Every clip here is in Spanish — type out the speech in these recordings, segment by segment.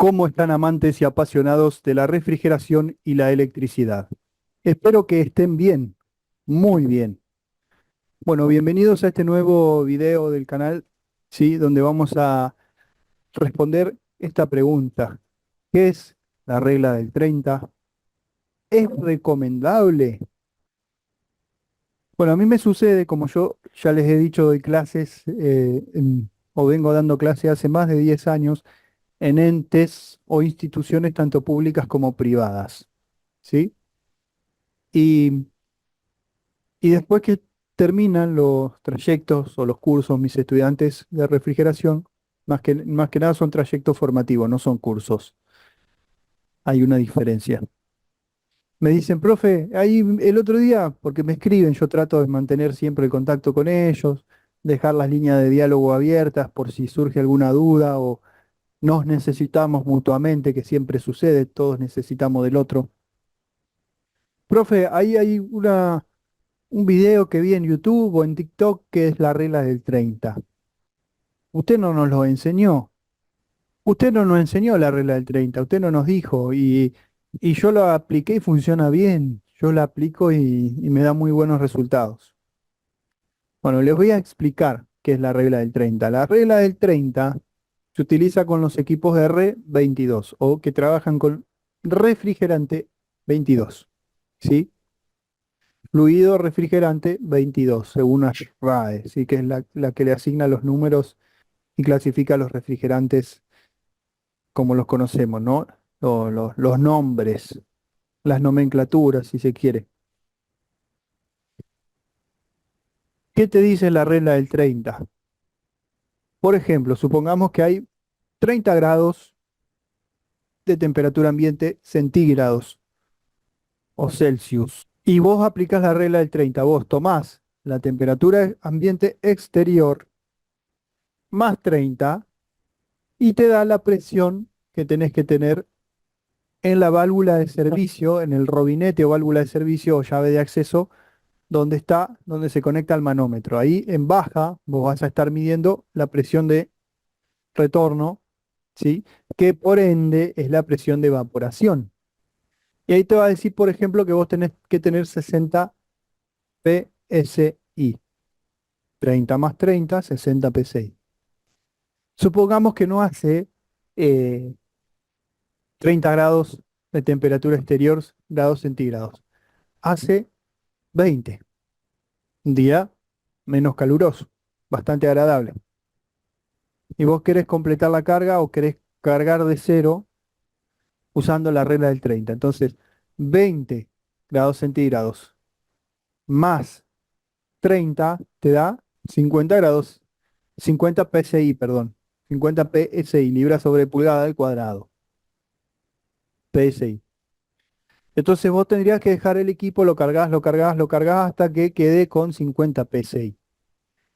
¿Cómo están amantes y apasionados de la refrigeración y la electricidad? Espero que estén bien, muy bien. Bueno, bienvenidos a este nuevo video del canal, ¿sí? Donde vamos a responder esta pregunta. ¿Qué es la regla del 30? ¿Es recomendable? Bueno, a mí me sucede, como yo ya les he dicho, doy clases o vengo dando clases hace más de 10 años en entes o instituciones tanto públicas como privadas, ¿sí? Y, y después que terminan los trayectos o los cursos, mis estudiantes de refrigeración, más que nada son trayectos formativos, no son cursos. Hay una diferencia. Me dicen, profe, ahí el otro día, porque me escriben, yo trato de mantener siempre el contacto con ellos, dejar las líneas de diálogo abiertas por si surge alguna duda o nos necesitamos mutuamente, que siempre sucede, todos necesitamos del otro. Profe, ahí hay un video que vi en YouTube o en TikTok que es la regla del 30. Usted no nos lo enseñó. Usted no nos enseñó la regla del 30. Usted no nos dijo. Y yo lo apliqué y funciona bien. Yo la aplico y me da muy buenos resultados. Bueno, les voy a explicar qué es la regla del 30. La regla del 30 se utiliza con los equipos de R22 o que trabajan con refrigerante 22. ¿Sí? Fluido refrigerante 22, según ASHRAE, ¿sí? Que es la que le asigna los números y clasifica los refrigerantes como los conocemos, ¿no? Los nombres, las nomenclaturas, si se quiere. ¿Qué te dice la regla del 30? Por ejemplo, supongamos que hay 30 grados de temperatura ambiente centígrados o Celsius. Y vos aplicás la regla del 30. Vos tomás la temperatura ambiente exterior más 30 y te da la presión que tenés que tener en la válvula de servicio, en el robinete o válvula de servicio o llave de acceso, donde se conecta al manómetro. Ahí en baja vos vas a estar midiendo la presión de retorno, ¿sí? Que por ende es la presión de evaporación. Y ahí te va a decir, por ejemplo, que vos tenés que tener 60 PSI. 30 más 30, 60 PSI. Supongamos que no hace eh, 30 grados de temperatura exterior, grados centígrados. Hace 20. Un día menos caluroso, bastante agradable. Y vos querés completar la carga o querés cargar de cero usando la regla del 30. Entonces, 20 grados centígrados más 30 te da 50 grados, 50 PSI, perdón. 50 PSI, libras sobre pulgada al cuadrado. PSI. Entonces vos tendrías que dejar el equipo, lo cargas, lo cargas, lo cargas hasta que quede con 50 PSI.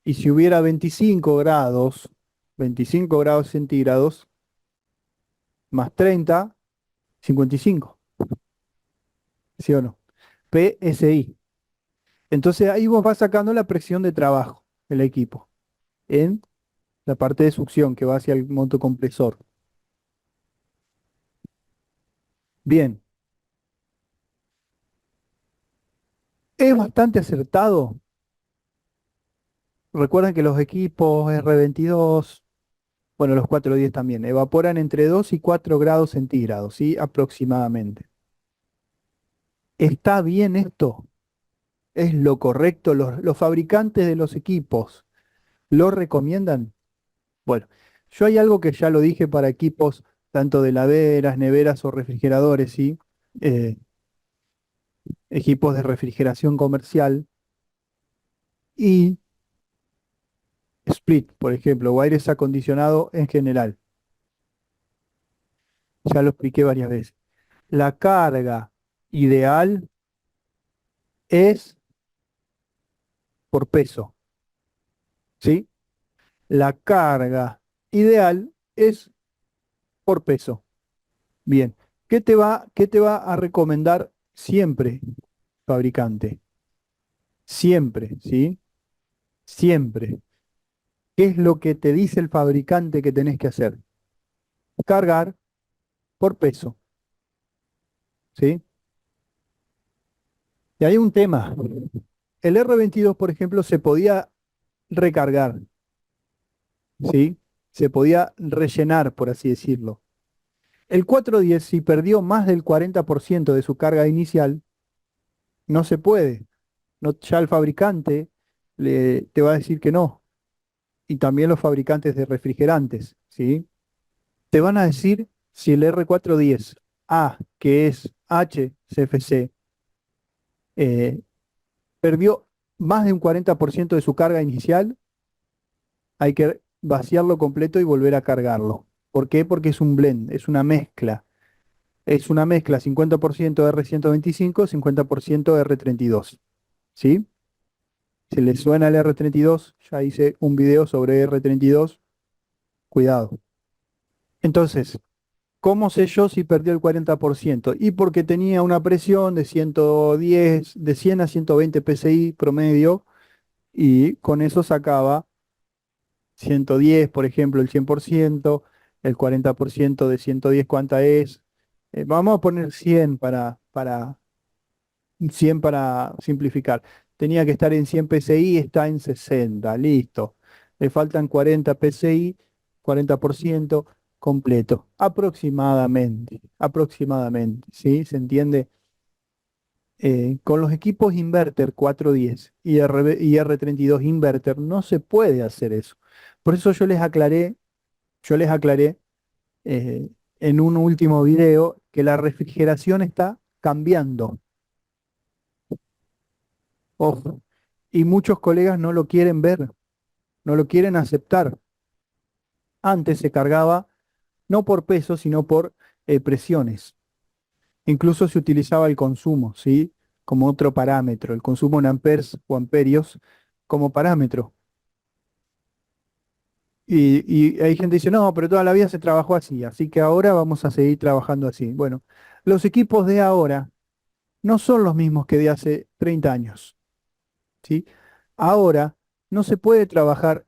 Y si hubiera 25 grados centígrados, más 30, 55, ¿sí o no? PSI. Entonces ahí vos vas sacando la presión de trabajo del equipo en la parte de succión que va hacia el motocompresor. Bien, es bastante acertado. Recuerden que los equipos R22, bueno, los 410 también, evaporan entre 2 y 4 grados centígrados, ¿sí? Aproximadamente. ¿Está bien esto? ¿Es lo correcto? ¿Los fabricantes de los equipos lo recomiendan? Bueno, yo hay algo que ya lo dije para equipos tanto de heladeras, neveras o refrigeradores, ¿sí? Eh, Equipos de refrigeración comercial y split, por ejemplo, o aires acondicionado en general. Ya lo expliqué varias veces. La carga ideal es por peso, ¿sí? La carga ideal es por peso. Bien, ¿qué te va a recomendar siempre, fabricante? Siempre, ¿sí? Siempre. ¿Qué es lo que te dice el fabricante que tenés que hacer? Cargar por peso, ¿sí? Y hay un tema. El R22, por ejemplo, se podía recargar, ¿sí? Se podía rellenar, por así decirlo. El 410, si perdió más del 40% de su carga inicial, no se puede. No, ya el fabricante te va a decir que no. Y también los fabricantes de refrigerantes, ¿sí? Te van a decir si el R410A, que es HCFC, eh, perdió más de un 40% de su carga inicial, hay que vaciarlo completo y volver a cargarlo. ¿Por qué? Porque es un blend, es una mezcla. Es una mezcla 50% R125, 50% R32. ¿Sí? Si le suena el R32, ya hice un video sobre R32, cuidado. Entonces, ¿cómo sé yo si perdió el 40%? Y porque tenía una presión de 110, de 100 a 120 PSI promedio, y con eso sacaba 110, por ejemplo, el 100%, el 40% de 110, ¿cuánta es? Vamos a poner 100 para simplificar. Tenía que estar en 100 PSI, está en 60, listo. Le faltan 40 PSI, 40% completo, aproximadamente, ¿sí? ¿Se entiende? Con los equipos inverter 410 y R32 inverter no se puede hacer eso. Por eso yo les aclaré eh, en un último video que la refrigeración está cambiando. Ojo. Y muchos colegas no lo quieren ver, no lo quieren aceptar. Antes se cargaba no por peso, sino por presiones. Incluso se utilizaba el consumo, ¿sí? Como otro parámetro, el consumo en amperes o amperios como parámetro. Y hay gente que dice, no, pero toda la vida se trabajó así que ahora vamos a seguir trabajando así. Bueno, los equipos de ahora no son los mismos que de hace 30 años, ¿sí? Ahora no se puede trabajar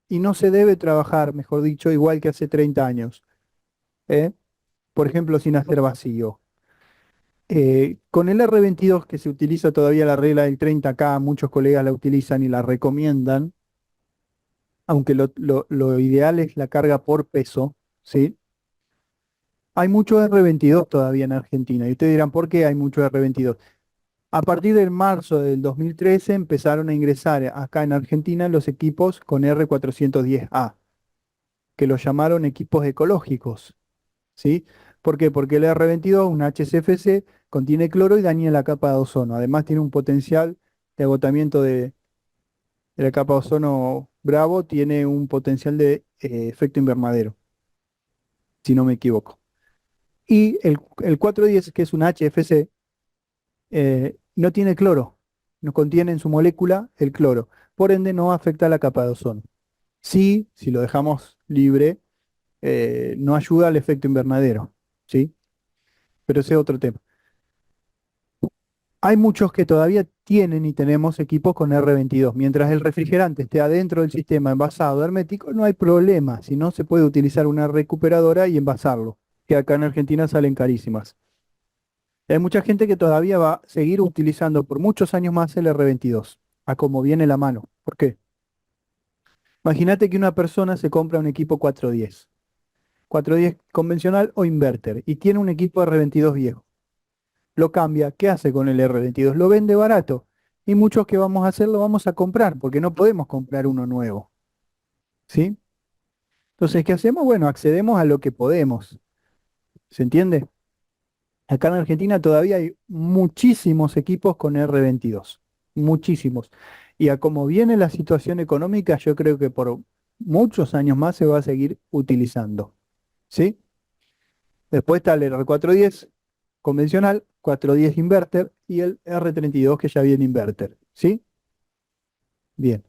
y no se debe trabajar, mejor dicho, igual que hace 30 años, ¿eh? Por ejemplo, sin hacer vacío. Con el R22 que se utiliza todavía la regla del 30K, muchos colegas la utilizan y la recomiendan, aunque lo ideal es la carga por peso, ¿sí? Hay mucho R22 todavía en Argentina y ustedes dirán, ¿por qué hay mucho R22? A partir del marzo del 2013 empezaron a ingresar acá en Argentina los equipos con R410A, que los llamaron equipos ecológicos, ¿sí? ¿Por qué? Porque el R22, un HCFC, contiene cloro y daña la capa de ozono. Además tiene un potencial de agotamiento de la capa de ozono bravo, tiene un potencial de efecto invernadero, si no me equivoco. Y el 410, que es un HFC, no tiene cloro, no contiene en su molécula el cloro. Por ende no afecta a la capa de ozono. Sí, si lo dejamos libre, no ayuda al efecto invernadero, ¿sí? Pero ese es otro tema. Hay muchos que todavía tienen y tenemos equipos con R22. Mientras el refrigerante esté adentro del sistema envasado hermético, no hay problema. Si no, se puede utilizar una recuperadora y envasarlo, que acá en Argentina salen carísimas. Hay mucha gente que todavía va a seguir utilizando por muchos años más el R22, a como viene la mano. ¿Por qué? Imagínate que una persona se compra un equipo 410, 410 convencional o inverter, y tiene un equipo R22 viejo. Lo cambia, ¿qué hace con el R22? Lo vende barato. Y muchos que vamos a hacer lo vamos a comprar, porque no podemos comprar uno nuevo. ¿Sí? Entonces, ¿qué hacemos? Bueno, accedemos a lo que podemos. ¿Se entiende? Acá en Argentina todavía hay muchísimos equipos con R22. Muchísimos. Y a como viene la situación económica, yo creo que por muchos años más se va a seguir utilizando. ¿Sí? Después está el R410 convencional, 410 inverter y el R32 que ya viene inverter. ¿Sí? Bien.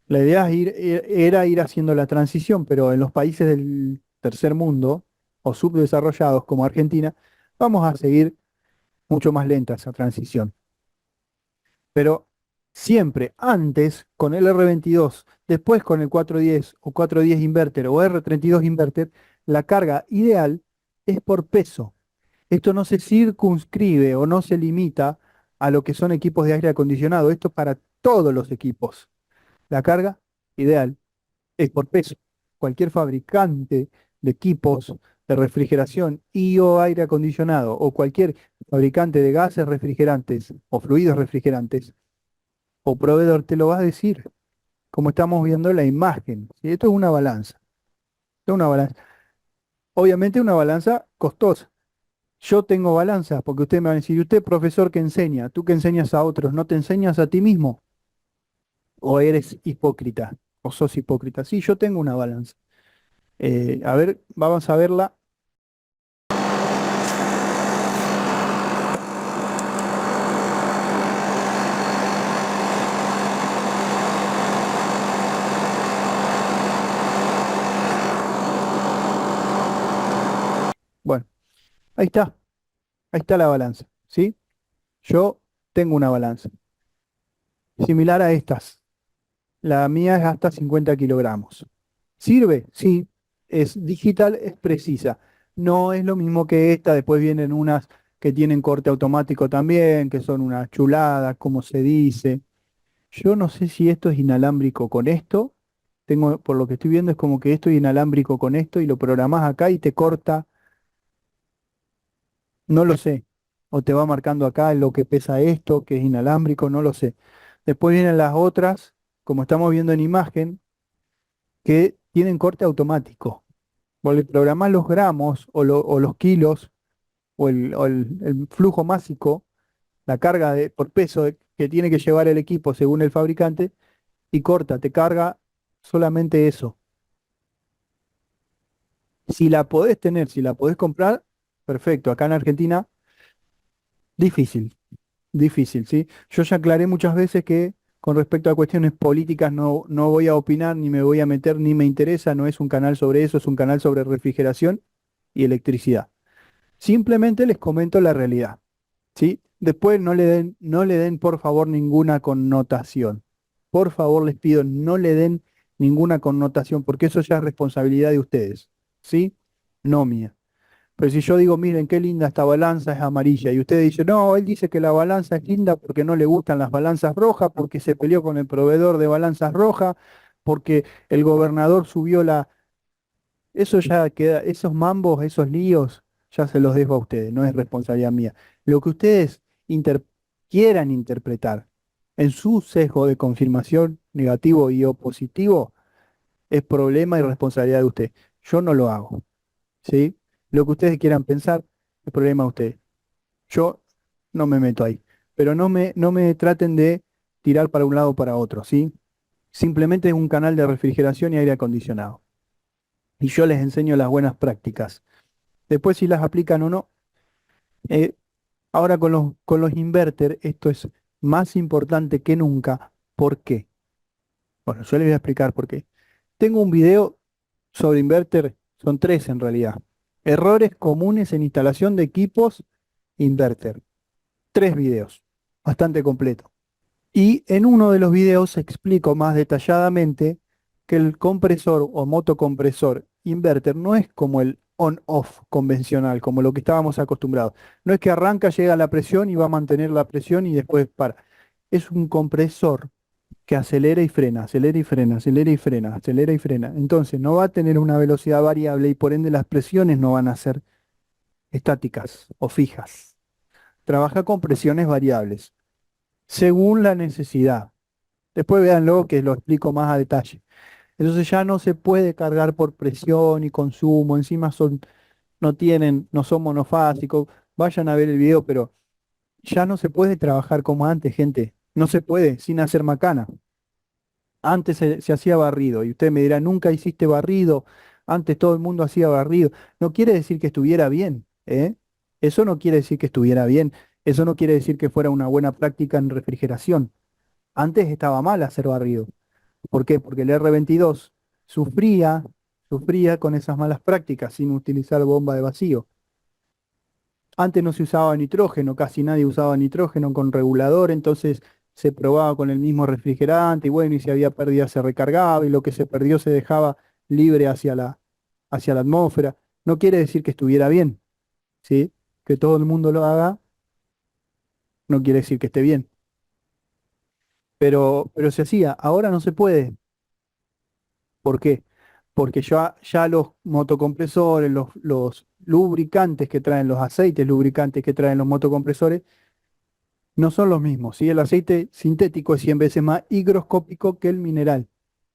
La idea es era ir haciendo la transición, pero en los países del tercer mundo o subdesarrollados como Argentina, vamos a seguir mucho más lenta esa transición. Pero siempre antes con el R22, después con el 410 o 410 inverter o R32 inverter, la carga ideal es por peso. Esto no se circunscribe o no se limita a lo que son equipos de aire acondicionado. Esto es para todos los equipos. La carga ideal es por peso. Cualquier fabricante de equipos de refrigeración y o aire acondicionado o cualquier fabricante de gases refrigerantes o fluidos refrigerantes o proveedor te lo va a decir, como estamos viendo en la imagen. ¿Sí? Esto es una balanza. Esto es una balanza. Obviamente una balanza costosa. Yo tengo balanza, porque usted me va a decir, ¿y usted, profesor que enseña, tú que enseñas a otros, no te enseñas a ti mismo? ¿O eres hipócrita? ¿O sos hipócrita? Sí, yo tengo una balanza. A ver, vamos a verla. Bueno, ahí está la balanza, ¿sí? Yo tengo una balanza, similar a estas. La mía es hasta 50 kilogramos. ¿Sirve? Sí. Es digital, es precisa. No es lo mismo que esta. Después vienen unas que tienen corte automático también, que son una chulada, como se dice. Yo no sé si esto es inalámbrico con esto. Tengo, por lo que estoy viendo, es como que esto es inalámbrico con esto y lo programás acá y te corta. No lo sé. O te va marcando acá lo que pesa esto, que es inalámbrico, no lo sé. Después vienen las otras, como estamos viendo en imagen, que tienen corte automático. Vos le programás los gramos o los kilos el flujo másico, la carga por peso que tiene que llevar el equipo según el fabricante y corta, te carga solamente eso. Si la podés tener, si la podés comprar, perfecto. Acá en Argentina, difícil, difícil, ¿sí? Yo ya aclaré muchas veces que con respecto a cuestiones políticas no voy a opinar, ni me voy a meter, ni me interesa, no es un canal sobre eso, es un canal sobre refrigeración y electricidad. Simplemente les comento la realidad, ¿sí? Después no le den por favor ninguna connotación. Por favor les pido, no le den ninguna connotación, porque eso ya es responsabilidad de ustedes, ¿sí? No mía. Pero si yo digo, miren qué linda esta balanza es amarilla, y usted dice, no, él dice que la balanza es linda porque no le gustan las balanzas rojas, porque se peleó con el proveedor de balanzas rojas, porque el gobernador subió la... Eso ya queda, esos mambos, esos líos, ya se los dejo a ustedes, no es responsabilidad mía. Lo que ustedes quieran interpretar en su sesgo de confirmación negativo y o positivo es problema y responsabilidad de usted. Yo no lo hago, ¿sí? Lo que ustedes quieran pensar es problema de ustedes. Yo no me meto ahí. Pero no me traten de tirar para un lado o para otro, ¿sí? Simplemente es un canal de refrigeración y aire acondicionado. Y yo les enseño las buenas prácticas. Después si las aplican o no. eh, Ahora con los inverter esto es más importante que nunca. ¿Por qué? Bueno, yo les voy a explicar por qué. Tengo un video sobre inverter, son tres en realidad. Errores comunes en instalación de equipos inverter. Tres videos, bastante completo. Y en uno de los videos explico más detalladamente que el compresor o motocompresor inverter no es como el on-off convencional, como lo que estábamos acostumbrados. No es que arranca, llega a la presión y va a mantener la presión y después para. Es un compresor que acelera y frena, acelera y frena, acelera y frena, acelera y frena. Entonces no va a tener una velocidad variable y por ende las presiones no van a ser estáticas o fijas. Trabaja con presiones variables, según la necesidad. Después véanlo que lo explico más a detalle. Entonces ya no se puede cargar por presión y consumo, encima no son monofásicos. Vayan a ver el video, pero ya no se puede trabajar como antes, gente. No se puede sin hacer macana. Antes se hacía barrido y usted me dirá, nunca hiciste barrido, antes todo el mundo hacía barrido. No quiere decir que estuviera bien, ¿eh? Eso no quiere decir que estuviera bien, eso no quiere decir que fuera una buena práctica en refrigeración. Antes estaba mal hacer barrido. ¿Por qué? Porque el R22 sufría, sufría con esas malas prácticas sin utilizar bomba de vacío. Antes no se usaba nitrógeno, casi nadie usaba nitrógeno con regulador, entonces se probaba con el mismo refrigerante y bueno, y si había pérdida se recargaba y lo que se perdió se dejaba libre hacia la atmósfera. No quiere decir que estuviera bien, ¿sí? Que todo el mundo lo haga, no quiere decir que esté bien. Pero se hacía, ahora no se puede. ¿Por qué? Porque ya los motocompresores, los lubricantes que traen, los aceites lubricantes que traen los motocompresores, no son los mismos, ¿sí? El aceite sintético es 100 veces más higroscópico que el mineral.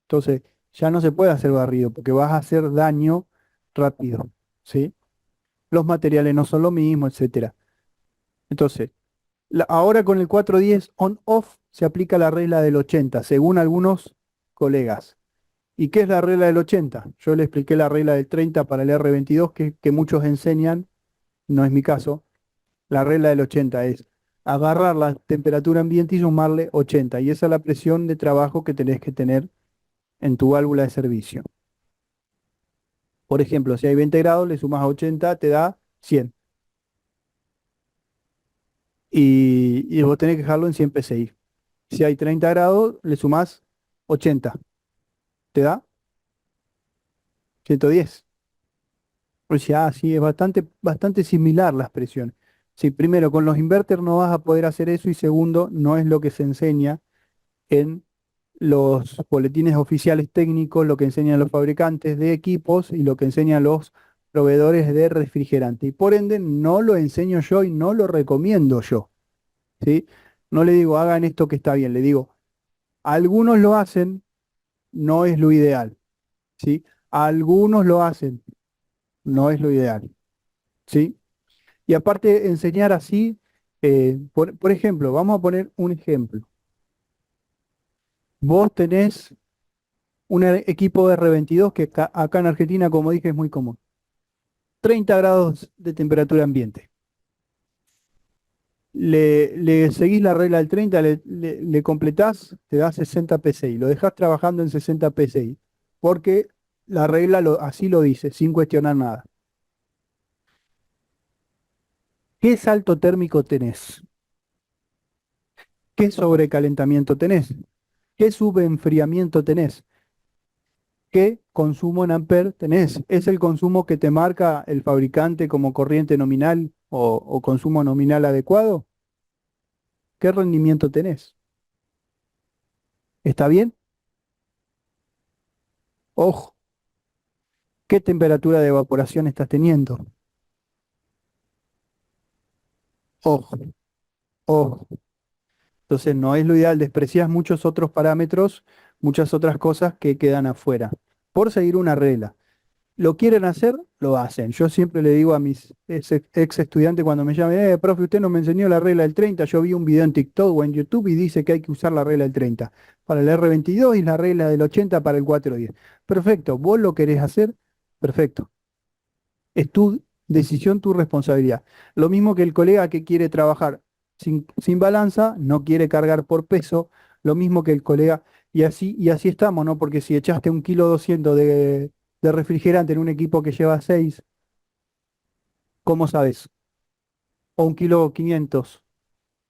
Entonces, ya no se puede hacer barrido porque vas a hacer daño rápido, ¿sí? Los materiales no son lo mismo, etcétera. Entonces, ahora con el 410 on-off se aplica la regla del 80, según algunos colegas. ¿Y qué es la regla del 80? Yo le expliqué la regla del 30 para el R22 que muchos enseñan, no es mi caso. La regla del 80 es agarrar la temperatura ambiente y sumarle 80. Y esa es la presión de trabajo que tenés que tener en tu válvula de servicio. Por ejemplo, si hay 20 grados, le sumas a 80, te da 100. Y vos tenés que dejarlo en 100 psi. Si hay 30 grados, le sumás 80, te da 110. O sea, sí, es bastante similar las presiones. Sí, primero, con los inverters no vas a poder hacer eso y segundo, no es lo que se enseña en los boletines oficiales técnicos, lo que enseñan los fabricantes de equipos y lo que enseñan los proveedores de refrigerante. Y por ende, no lo enseño yo y no lo recomiendo yo, ¿sí? No le digo, hagan esto que está bien, le digo, algunos lo hacen, no es lo ideal, ¿sí? Algunos lo hacen, no es lo ideal, ¿sí? Y aparte, enseñar así, por ejemplo, vamos a poner un ejemplo. Vos tenés un equipo de R22 que acá en Argentina, como dije, es muy común. 30 grados de temperatura ambiente. Le seguís la regla del 30, le completás, te da 60 PSI. Lo dejás trabajando en 60 PSI. Porque la regla así lo dice, sin cuestionar nada. ¿Qué salto térmico tenés? ¿Qué sobrecalentamiento tenés? ¿Qué subenfriamiento tenés? ¿Qué consumo en amper tenés? ¿Es el consumo que te marca el fabricante como corriente nominal o consumo nominal adecuado? ¿Qué rendimiento tenés? ¿Está bien? Ojo, ¿qué temperatura de evaporación estás teniendo? Ojo, ojo. Entonces no es lo ideal, desprecias muchos otros parámetros, muchas otras cosas que quedan afuera, por seguir una regla. Lo quieren hacer, lo hacen. Yo siempre le digo a mis ex estudiantes cuando me llaman, profe, usted no me enseñó la regla del 30, yo vi un video en TikTok o en YouTube y dice que hay que usar la regla del 30 para el R22 y la regla del 80 para el 410. Perfecto, vos lo querés hacer, perfecto. Es tu decisión, tu responsabilidad. Lo mismo que el colega que quiere trabajar sin balanza, no quiere cargar por peso, lo mismo que el colega, y así estamos, ¿no? Porque si echaste 1,2 kg de refrigerante en un equipo que lleva 6, ¿cómo sabes? O 1,5 kg,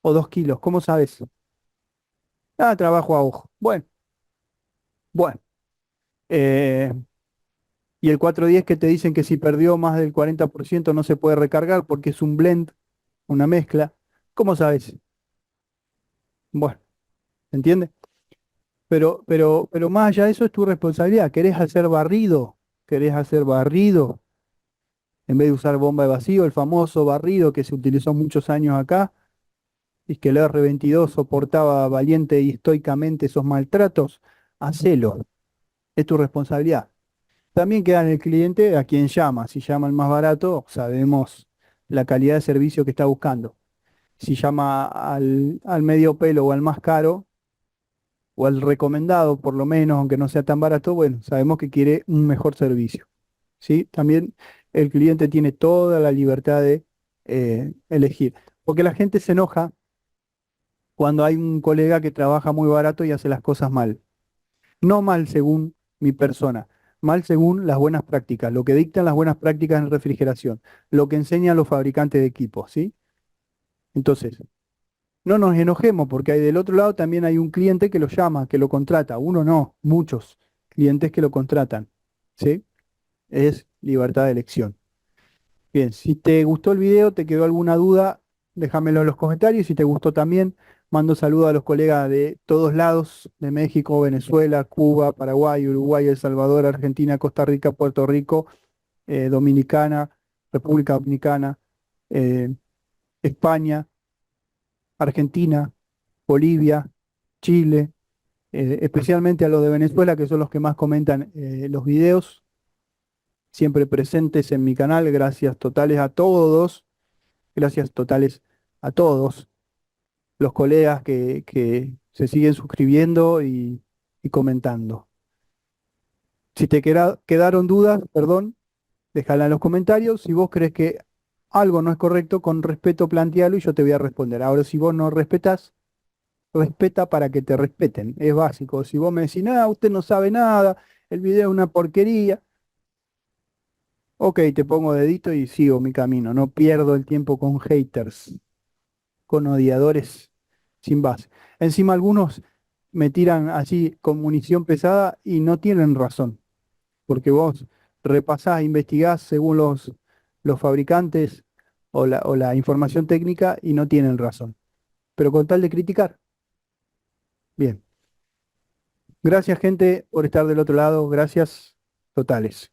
o 2 kilos, ¿cómo sabes? Ah, trabajo a ojo. Bueno. eh, y el 410 que te dicen que si perdió más del 40% no se puede recargar porque es un blend, una mezcla. ¿Cómo sabes? Bueno, ¿entiendes? Pero más allá de eso es tu responsabilidad. Querés hacer barrido, en vez de usar bomba de vacío, el famoso barrido que se utilizó muchos años acá, y que el R22 soportaba valiente y estoicamente esos maltratos, hacelo, es tu responsabilidad. También queda en el cliente a quien llama. Si llama el más barato, sabemos la calidad de servicio que está buscando. Si llama al medio pelo o al más caro, o al recomendado por lo menos, aunque no sea tan barato, bueno, sabemos que quiere un mejor servicio, ¿sí? También el cliente tiene toda la libertad de elegir, porque la gente se enoja cuando hay un colega que trabaja muy barato y hace las cosas mal. No mal según mi persona, mal según las buenas prácticas, lo que dictan las buenas prácticas en refrigeración, lo que enseñan los fabricantes de equipos, ¿sí? Entonces, no nos enojemos porque hay del otro lado también hay un cliente que lo llama, que lo contrata. Uno no, muchos clientes que lo contratan. ¿Sí? Es libertad de elección. Bien, si te gustó el video, te quedó alguna duda, déjamelo en los comentarios. Si te gustó también, mando saludos a los colegas de todos lados, de México, Venezuela, Cuba, Paraguay, Uruguay, El Salvador, Argentina, Costa Rica, Puerto Rico, Dominicana, República Dominicana, eh, España, Argentina, Bolivia, Chile, especialmente a los de Venezuela, que son los que más comentan los videos, siempre presentes en mi canal. Gracias totales a todos. Gracias totales a todos los colegas que se siguen suscribiendo y comentando. Si te quedaron dudas, perdón, déjala en los comentarios. Si vos crees que algo no es correcto, con respeto plantealo y yo te voy a responder. Ahora, si vos no respetás, respeta para que te respeten. Es básico. Si vos me decís, nada, usted no sabe nada, el video es una porquería, ok, te pongo dedito y sigo mi camino. No pierdo el tiempo con haters, con odiadores sin base. Encima algunos me tiran así con munición pesada y no tienen razón, porque vos repasás, investigás según los fabricantes o la información técnica y no tienen razón. Pero con tal de criticar, bien. Gracias, gente, por estar del otro lado. Gracias totales.